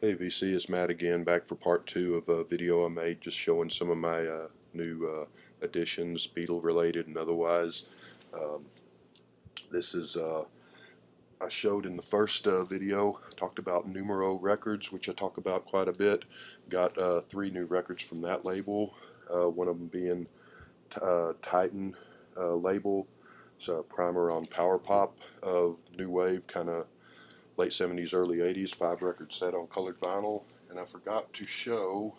Hey VC, it's Matt again, back for part two of a video I made just showing some of my new additions, Beatle related and otherwise. Um, this is, I showed in the first video, talked about Numero Records, which I talk about quite a bit. Got three new records from that label, one of them being Titan label. It's a primer on power pop of new wave, kind of late 70s, early 80s, 5 record set on colored vinyl. And I forgot to show,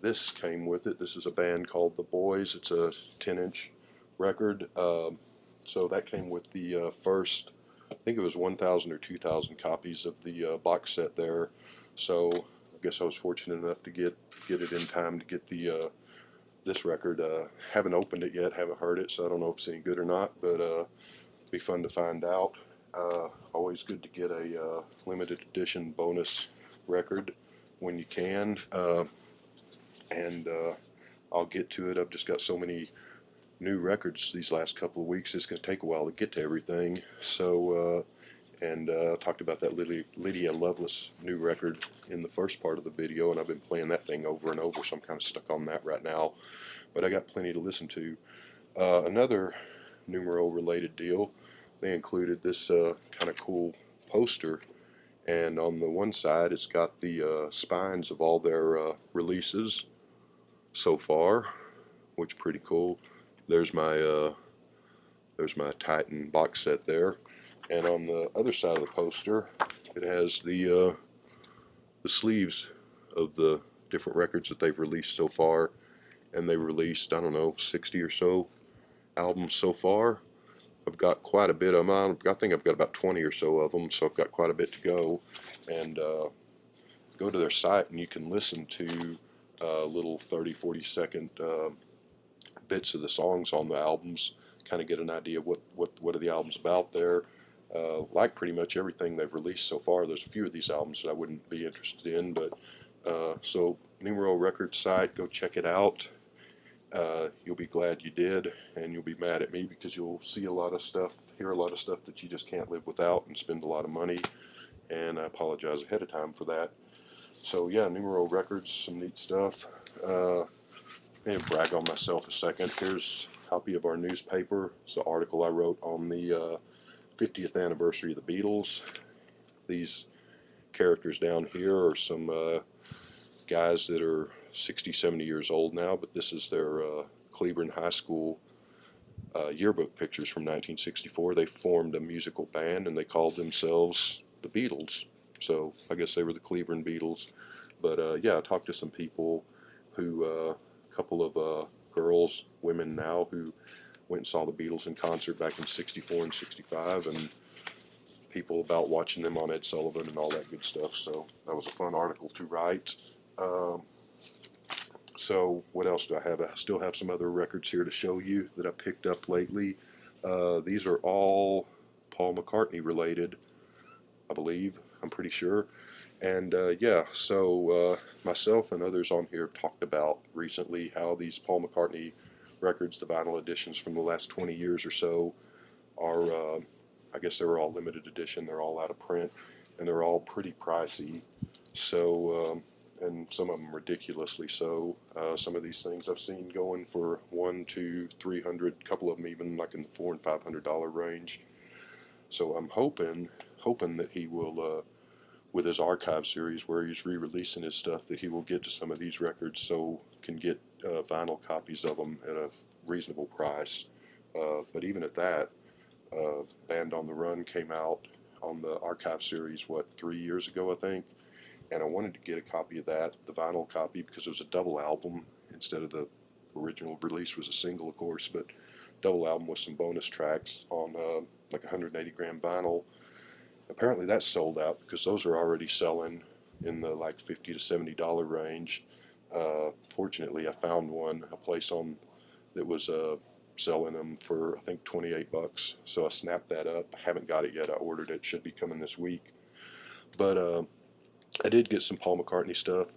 this came with it. This is a band called The Boys. It's a 10-inch record. So that came with the first, I think it was 1,000 or 2,000 copies of the box set there. So I guess I was fortunate enough to get it in time to get the this record. Haven't opened it yet, haven't heard it, so I don't know if it's any good or not, but be fun to find out. Always good to get a limited edition bonus record when you can. And I'll get to it. I've just got so many new records these last couple of weeks. It's going to take a while to get to everything. So, talked about that Lydia Lovelace new record in the first part of the video, and I've been playing that thing over and over, so I'm kind of stuck on that right now. But I got plenty to listen to. Another numero related deal, they included this kind of cool poster, and on the one side it's got the spines of all their releases so far, which is pretty cool. There's my Titan box set there, and on the other side of the poster, it has the sleeves of the different records that they've released so far, and they released, I don't know, 60 or so albums so far. I've got quite a bit of them. I think I've got about 20 or so of them, so I've got quite a bit to go. And go to their site and you can listen to little 30-40 second bits of the songs on the albums, kind of get an idea of what are the albums about there. Like pretty much everything they've released so far. There's a few of these albums that I wouldn't be interested in, but so Numero Records site, go check it out. You'll be glad you did, and you'll be mad at me because you'll see a lot of stuff, hear a lot of stuff that you just can't live without, and spend a lot of money, and I apologize ahead of time for that. So yeah, Numero Records, some neat stuff. And brag on myself a second. Here's a copy of our newspaper. It's an article I wrote on the 50th anniversary of the Beatles. These characters down here are some guys that are 60, 70 years old now, but this is their Cleveland High School yearbook pictures from 1964. They formed a musical band and they called themselves the Beatles. So I guess they were the Cleveland Beatles. But yeah, I talked to some people who, a couple of girls, women now, who went and saw the Beatles in concert back in 64 and 65, and people about watching them on Ed Sullivan and all that good stuff. So that was a fun article to write. So what else do I have? I still have some other records here to show you that I picked up lately. These are all Paul McCartney related, I believe. I'm pretty sure. And yeah, so myself and others on here have talked about recently how these Paul McCartney records, the vinyl editions from the last 20 years or so, are, I guess they were all limited edition. They're all out of print, and they're all pretty pricey. So, and some of them ridiculously so. Some of these things I've seen going for $100, $200, $300, a couple of them even like in the $400 and $500 range. So I'm hoping that he will, with his archive series where he's re-releasing his stuff, that he will get to some of these records so can get vinyl copies of them at a reasonable price. But even at that, Band on the Run came out on the archive series, 3 years ago, I think, and I wanted to get a copy of that, the vinyl copy, because it was a double album instead of the original release was a single, of course, but double album with some bonus tracks on like 180 gram vinyl. Apparently that's sold out because those are already selling in the like $50 to $70 range. Fortunately, I found a place on that was selling them for I think 28 bucks. So I snapped that up. I haven't got it yet. I ordered it. Should be coming this week. But I did get some Paul McCartney stuff.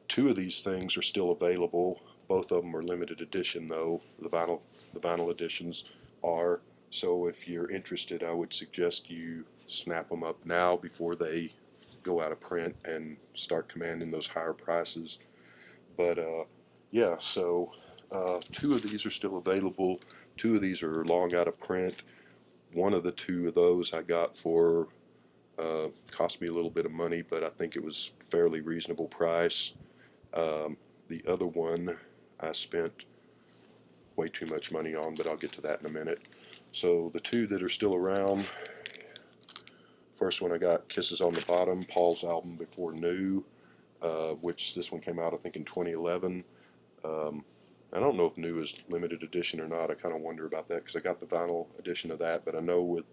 Two of these things are still available. Both of them are limited edition though. The vinyl editions are. So if you're interested, I would suggest you snap them up now before they go out of print and start commanding those higher prices. But yeah, so two of these are still available. Two of these are long out of print. One of the two of those I got for cost me a little bit of money, but I think it was fairly reasonable price. The other one I spent way too much money on, but I'll get to that in a minute. So the two that are still around, first one I got, Kisses on the Bottom, Paul's album before New, which this one came out I think in 2011. I don't know if New is limited edition or not. I kind of wonder about that because I got the vinyl edition of that, but I know with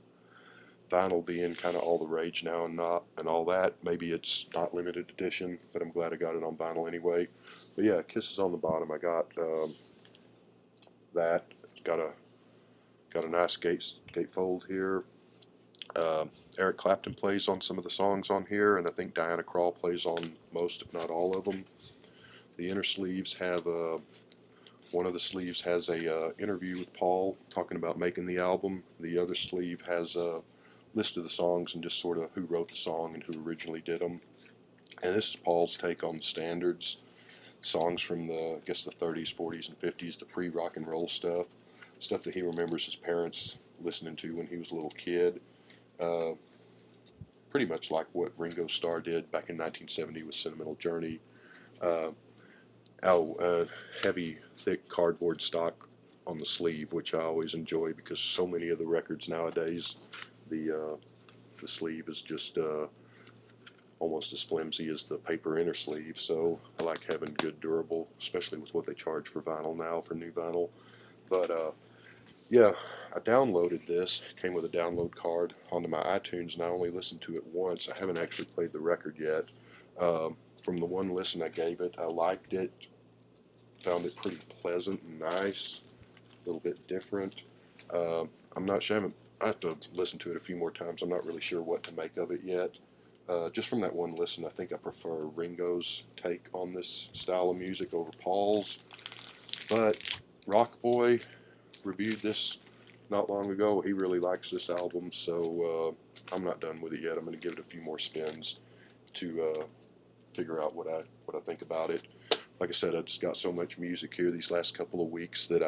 vinyl being kind of all the rage now and not and all that, maybe it's not limited edition, but I'm glad I got it on vinyl anyway. But yeah, Kisses on the Bottom, I got that. Got a nice gatefold here. Eric Clapton plays on some of the songs on here, and I think Diana Krall plays on most, if not all of them. The inner sleeves have one of the sleeves has a interview with Paul talking about making the album. The other sleeve has a list of the songs and just sort of who wrote the song and who originally did them. And this is Paul's take on the standards, songs from the, I guess, the 30s, 40s, and 50s, the pre-rock and roll stuff that he remembers his parents listening to when he was a little kid. Pretty much like what Ringo Starr did back in 1970 with Sentimental Journey. Heavy, thick cardboard stock on the sleeve, which I always enjoy because so many of the records nowadays, the sleeve is just almost as flimsy as the paper inner sleeve. So I like having good durable, especially with what they charge for vinyl now, for new vinyl. But yeah, I downloaded this. It came with a download card onto my iTunes, and I only listened to it once. I haven't actually played the record yet. From the one listen I gave it, I liked it. Found it pretty pleasant and nice, a little bit different. I'm not sure. I have to listen to it a few more times. I'm not really sure what to make of it yet. Just from that one listen, I think I prefer Ringo's take on this style of music over Paul's. But Rock Boy reviewed this not long ago. He really likes this album, so I'm not done with it yet. I'm going to give it a few more spins to figure out what I think about it. Like I said, I just got so much music here these last couple of weeks that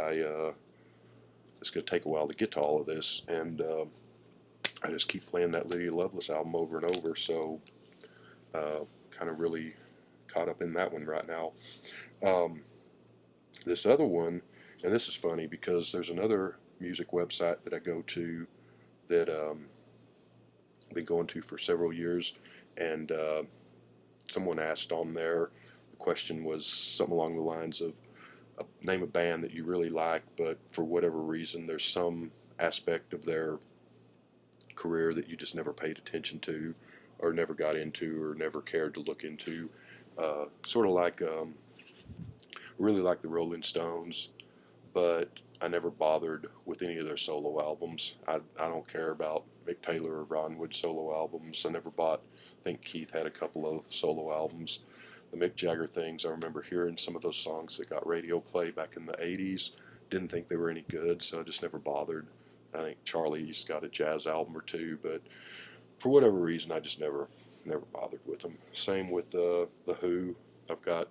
it's going to take a while to get to all of this, and I just keep playing that Lydia Loveless album over and over, so kind of really caught up in that one right now. This other one, and this is funny because there's another music website that I go to that I've been going to for several years, and someone asked on there, the question was something along the lines of name a band that you really like, but for whatever reason there's some aspect of their career that you just never paid attention to or never got into or never cared to look into. Sort of like really like the Rolling Stones, but I never bothered with any of their solo albums. I don't care about Mick Taylor or Ron Wood solo albums. I never bought, I think Keith had a couple of solo albums. The Mick Jagger things, I remember hearing some of those songs that got radio play back in the 80s. Didn't think they were any good, so I just never bothered. I think Charlie's got a jazz album or two, but for whatever reason, I just never bothered with them. Same with the Who. I've got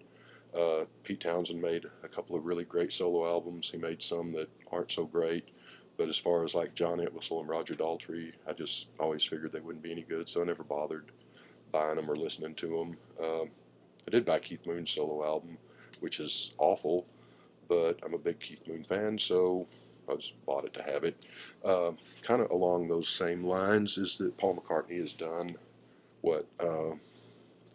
Pete Townsend made a couple of really great solo albums. He made some that aren't so great, but as far as like John Entwistle and Roger Daltrey, I just always figured they wouldn't be any good, so I never bothered buying them or listening to them. I did buy Keith Moon's solo album, which is awful, but I'm a big Keith Moon fan, so I just bought it to have it. Kind of along those same lines is that Paul McCartney has done what 4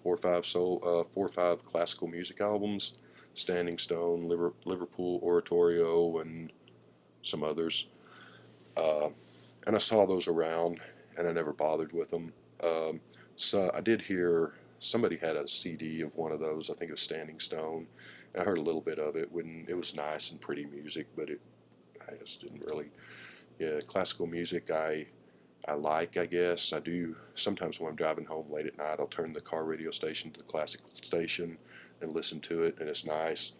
or 5 classical music albums: Standing Stone, Liverpool Oratorio, and some others. And I saw those around, and I never bothered with them. So I did hear somebody had a CD of one of those. I think it was Standing Stone. And I heard a little bit of it when it was nice and pretty music, but I just didn't really. Yeah, classical music I like, I guess. I do sometimes when I'm driving home late at night. I'll turn the car radio station to the classical station and listen to it, and it's nice.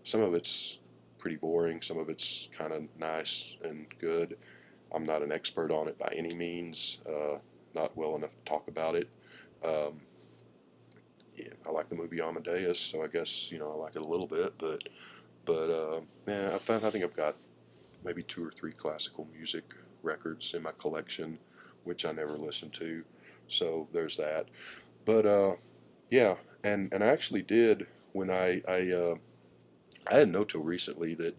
Some of it's pretty boring. Some of it's kind of nice and good. I'm not an expert on it by any means. Not well enough to talk about it. yeah, I like the movie Amadeus, so I guess I like it a little bit, but yeah, I think I've got maybe 2 or 3 classical music records in my collection, which I never listened to. So there's that. But yeah, and I actually did when I didn't know till recently that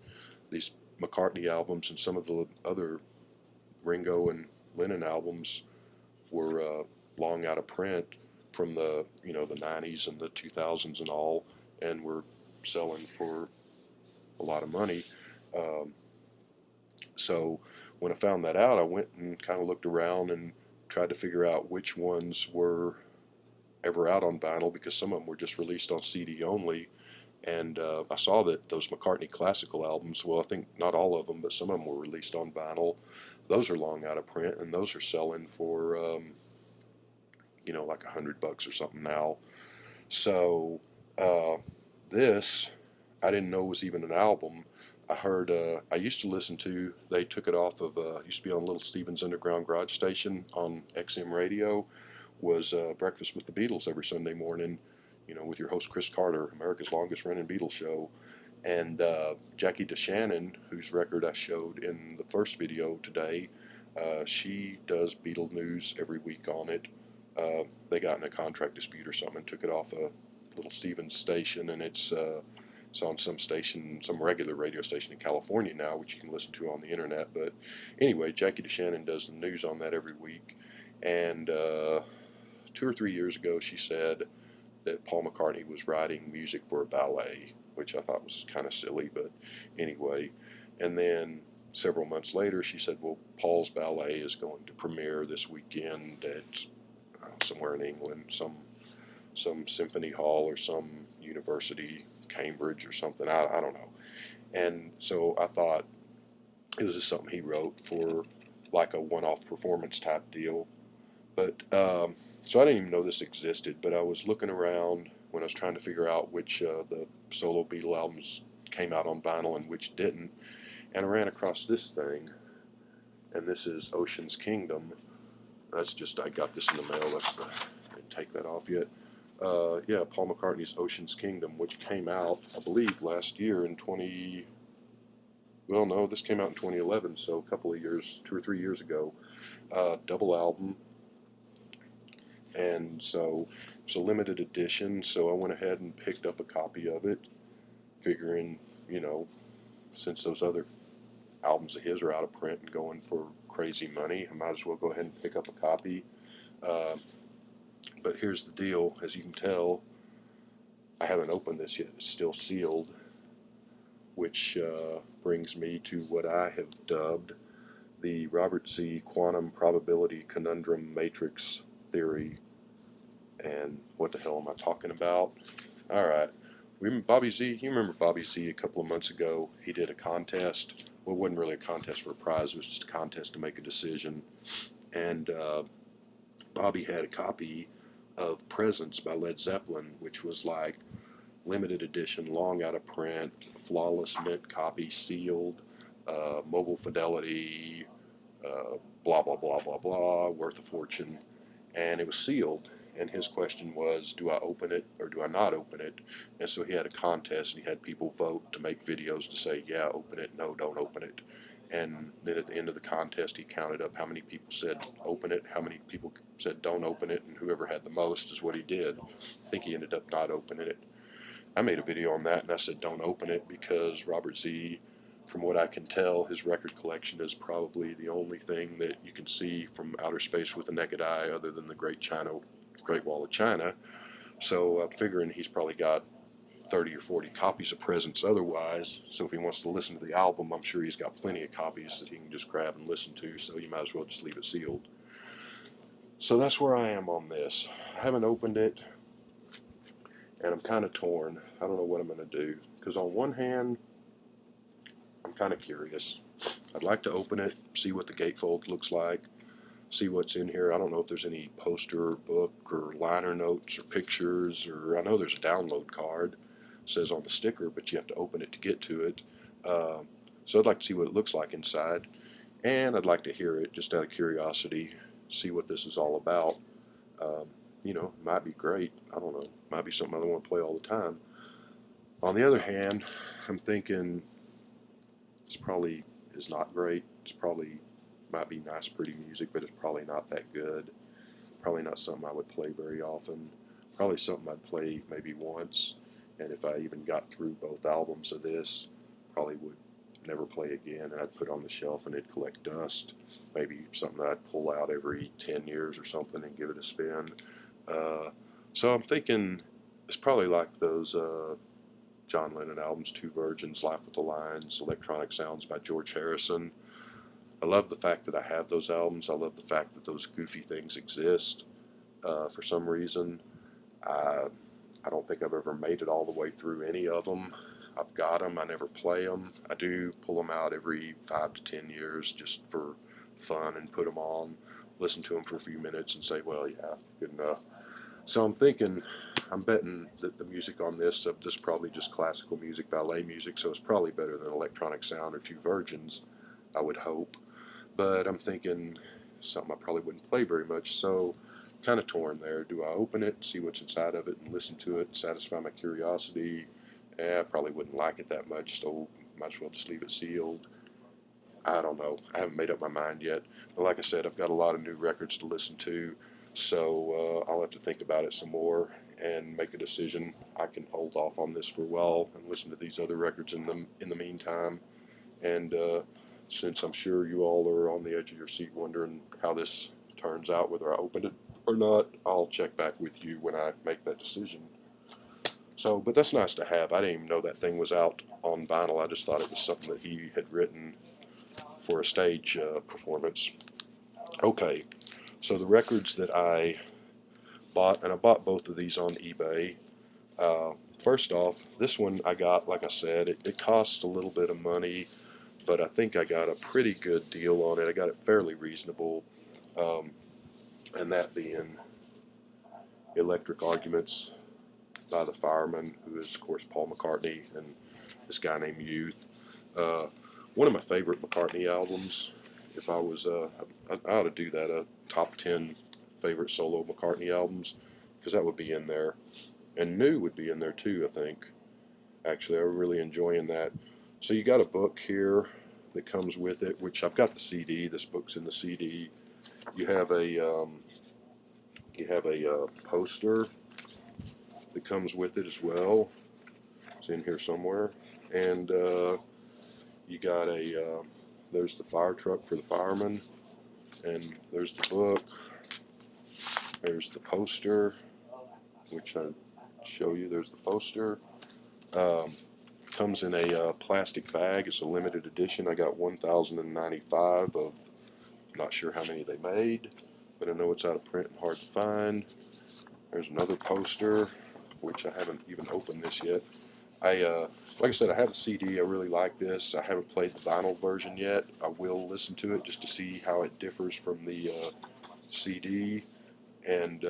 these McCartney albums and some of the other Ringo and Lennon albums were long out of print from the 90s and the 2000s and all, and were selling for a lot of money. Um, so when I found that out, I went and kind of looked around and tried to figure out which ones were ever out on vinyl, because some of them were just released on CD only. And I saw that those McCartney classical albums, well, I think not all of them, but some of them were released on vinyl. Those are long out of print, and those are selling for like $100 or something now. So uh, this I didn't know was even an album. I heard I used to listen to. They took it off of used to be on Little Steven's Underground Garage Station on XM radio. Was Breakfast with the Beatles every Sunday morning. With your host Chris Carter, America's longest running Beatles show, and Jackie DeShannon, whose record I showed in the first video today. She does Beatle news every week on it. They got in a contract dispute or something and took it off a Little Steven's station, and it's on some station, some regular radio station in California now, which you can listen to on the internet. But anyway, Jackie DeShannon does the news on that every week, and 2 or 3 years ago, she said that Paul McCartney was writing music for a ballet, which I thought was kind of silly, but anyway. And then several months later, she said, well, Paul's ballet is going to premiere this weekend at somewhere in England, some symphony hall or some university, Cambridge or something. I don't know. And so I thought it was just something he wrote for like a one-off performance type deal. But so I didn't even know this existed. But I was looking around when I was trying to figure out which the solo Beatle albums came out on vinyl and which didn't, and I ran across this thing. And this is Ocean's Kingdom. That's just, I got this in the mail. I didn't take that off yet. Yeah, Paul McCartney's Ocean's Kingdom, which came out, I believe, last year in well, no, this came out in 2011, so a couple of years, 2 or 3 years ago. Double album, and so it's a limited edition, so I went ahead and picked up a copy of it, figuring, since those other albums of his are out of print and going for crazy money, I might as well go ahead and pick up a copy. Uh, but here's the deal, as you can tell, I haven't opened this yet. It's still sealed, which brings me to what I have dubbed the Robert Z. Quantum Probability Conundrum Matrix Theory. And what the hell am I talking about? All right. Bobby Z, you remember Bobby Z a couple of months ago? He did a contest. Well, it wasn't really a contest for a prize. It was just a contest to make a decision. And Bobby had a copy of Presence by Led Zeppelin, which was like limited edition, long out of print, flawless mint copy, sealed, mobile fidelity, blah, blah, blah, blah, blah, worth a fortune. And it was sealed. And his question was, do I open it or do I not open it? And so he had a contest, and he had people vote to make videos to say, yeah, open it, no, don't open it. And then at the end of the contest, he counted up how many people said open it, how many people said don't open it, and whoever had the most is what he did. I think he ended up not opening it. I made a video on that, and I said don't open it because Robert Z., from what I can tell, his record collection is probably the only thing that you can see from outer space with the naked eye other than the Great Wall of China. So I'm figuring he's probably got 30 or 40 copies of Presence otherwise. So if he wants to listen to the album, I'm sure he's got plenty of copies that he can just grab and listen to. So you might as well just leave it sealed. So that's where I am on this. I haven't opened it, and I'm kind of torn. I don't know what I'm going to do. Because on one hand, I'm kind of curious. I'd like to open it, see what the gatefold looks like, see what's in here. I don't know if there's any poster, book, or liner notes, or pictures, or I know there's a download card. It says on the sticker, but you have to open it to get to it. So I'd like to see what it looks like inside, and I'd like to hear it just out of curiosity, see what this is all about. you know, might be great. I don't know. Might be something I don't want to play all the time. On the other hand, I'm thinking it's probably is not great. It's probably might be nice, pretty music, but it's probably not that good. Probably not something I would play very often. Probably something I'd play maybe once, and if I even got through both albums of this, probably would never play again, and I'd put it on the shelf and it'd collect dust. Maybe something that I'd pull out every 10 years or something and give it a spin. Uh, so I'm thinking it's probably like those John Lennon albums, Two Virgins, Life with the Lines, Electronic Sounds by George Harrison. I love the fact that I have those albums. I love the fact that those goofy things exist. For some reason, I, I don't think I've ever made it all the way through any of them. I've got them. I never play them. I do pull them out every 5 to 10 years just for fun and put them on, listen to them for a few minutes and say, well, yeah, good enough. So I'm thinking, I'm betting that the music on this is probably just classical music, ballet music, so it's probably better than Electronic Sound or Two Virgins, I would hope. But I'm thinking something I probably wouldn't play very much, so kind of torn there. Do I open it, see what's inside of it, and listen to it, satisfy my curiosity? I probably wouldn't like it that much, so might as well just leave it sealed. I don't know. I haven't made up my mind yet. But like I said, I've got a lot of new records to listen to, so I'll have to think about it some more and make a decision. I can hold off on this for a while and listen to these other records in the meantime. And since I'm sure you all are on the edge of your seat wondering how this turns out, whether I open it or not, I'll check back with you when I make that decision. So, but that's nice to have. I didn't even know that thing was out on vinyl. I just thought it was something that he had written for a stage performance. Okay, so the records that I bought, and I bought both of these on eBay. First off, this one I got, like I said, it cost a little bit of money, but I think I got a pretty good deal on it. I got it fairly reasonable, um, and that being Electric Arguments by the Fireman, who is, of course, Paul McCartney, and this guy named Youth. Uh, One of my favorite McCartney albums. If I was, I ought to do that, a top 10 favorite solo McCartney albums, because that would be in there. And New would be in there too, I think. Actually, I'm really enjoying that. So you got a book here that comes with it, which I've got the CD. This book's in the CD. You have a poster that comes with it as well. It's in here somewhere, and you got there's the fire truck for the fireman, and there's the book. There's the poster, which I show you. There's the poster. Um, Comes in a plastic bag. It's a limited edition. I got 1,095 of, not sure how many they made, but I know it's out of print and hard to find. There's another poster, which I haven't even opened this yet. Like I said, I have the CD. I really like this. I haven't played the vinyl version yet. I will listen to it just to see how it differs from the CD, and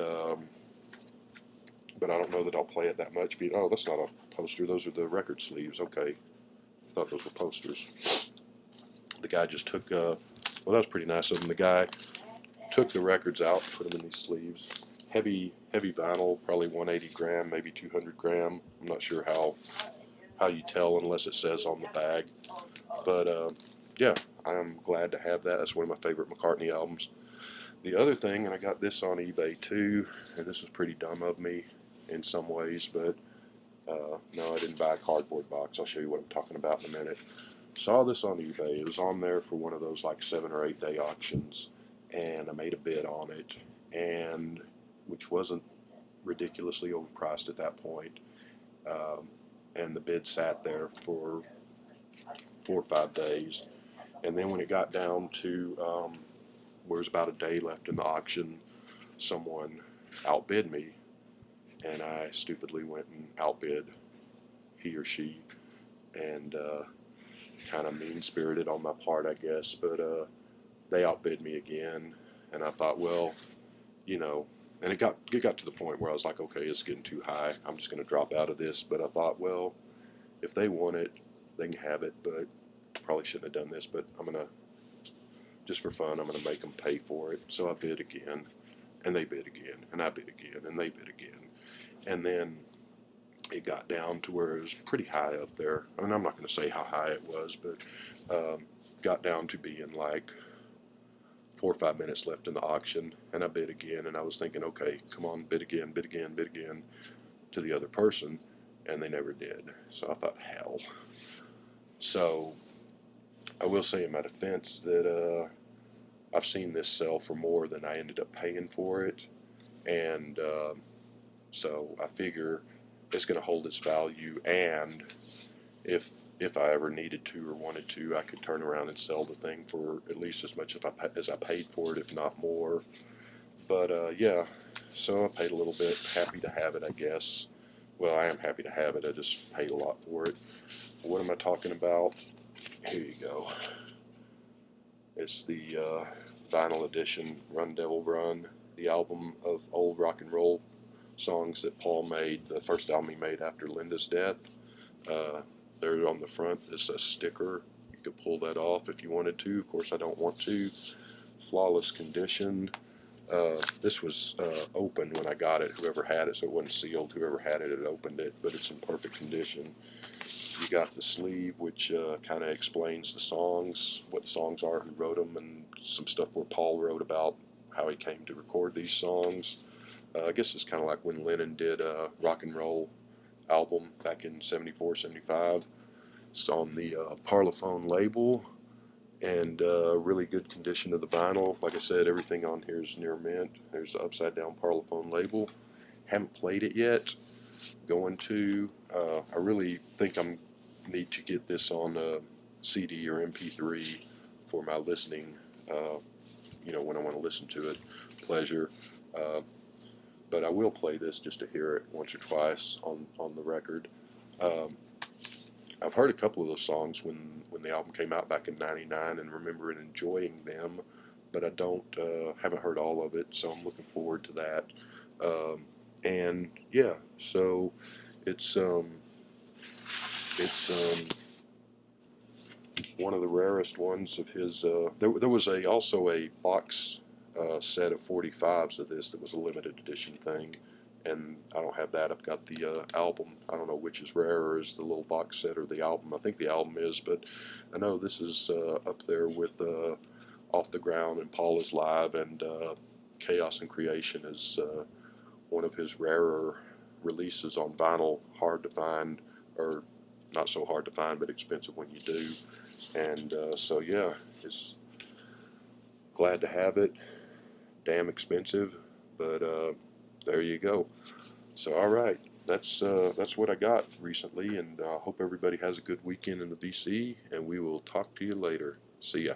but I don't know that I'll play it that much. Oh, that's not a poster. Those are the record sleeves. Okay, I thought those were posters. The guy just took. Well, that was pretty nice of him. The guy took the records out, put them in these sleeves. Heavy vinyl, probably 180 gram, maybe 200 gram. I'm not sure how you tell unless it says on the bag. But yeah, I'm glad to have that. That's one of my favorite McCartney albums. The other thing, and I got this on eBay too, and this was pretty dumb of me in some ways, but no, I didn't buy a cardboard box. I'll show you what I'm talking about in a minute. Saw this on eBay. It was on there for one of those like 7 or 8 day auctions, and I made a bid on it, and which wasn't ridiculously overpriced at that point. And the bid sat there for 4 or 5 days, and then when it got down to where was about a day left in the auction, someone outbid me, and I stupidly went and outbid he or she, and kind of mean-spirited on my part, I guess, but they outbid me again, and I thought, well, you know, and it got to the point where I was like, okay, it's getting too high. I'm just going to drop out of this. But I thought, well, if they want it, they can have it, but probably shouldn't have done this, but I'm going to, just for fun, I'm going to make them pay for it. So I bid again, And they bid again, and I bid again, and they bid again. And then it got down to where it was pretty high up there. I mean, I'm not going to say how high it was, but got down to being like 4 or 5 minutes left in the auction, and I bid again, and I was thinking, okay, come on, bid again, bid again, bid again to the other person, and they never did. So I thought, hell. So I will say in my defense that I've seen this sell for more than I ended up paying for it, and so I figure it's going to hold its value, and if I ever needed to or wanted to, I could turn around and sell the thing for at least as much as I paid for it, if not more. But yeah, so I paid a little bit. Happy to have it, I guess. Well, I am happy to have it. I just paid a lot for it. What am I talking about? Here you go. It's the vinyl edition, Run Devil Run, the album of old rock and roll songs that Paul made, the first album he made after Linda's death. There on the front is a sticker. You could pull that off if you wanted to. Of course, I don't want to. Flawless condition. This was open when I got it. Whoever had it, so it wasn't sealed. Whoever had it had opened it, but it's in perfect condition. You got the sleeve, which kind of explains the songs, what the songs are, who wrote them, and some stuff where Paul wrote about how he came to record these songs. I guess it's kind of like when Lennon did a rock and roll album back in 74, 75. It's on the Parlophone label, and really good condition of the vinyl. Like I said, everything on here is near mint. There's the upside down Parlophone label. Haven't played it yet. Going to. I really think I need to get this on CD or MP3 for my listening. When I want to listen to it, pleasure. But I will play this just to hear it once or twice on the record. I've heard a couple of those songs when the album came out back in '99 and remember enjoying them, but I haven't heard all of it, so I'm looking forward to that. And yeah, so it's one of the rarest ones of his. There was also a box set of 45s of this that was a limited edition thing, and I don't have that. I've got the album. I don't know which is rarer, is the little box set or the album. I think the album is, but I know this is up there with Off the Ground and Paul is Live, and Chaos and Creation is one of his rarer releases on vinyl. Hard to find, or not so hard to find, but expensive when you do. And so yeah, just glad to have it. Damn expensive, but there you go. So all right, that's what I got recently, and I hope everybody has a good weekend in the BC, and we will talk to you later. See ya.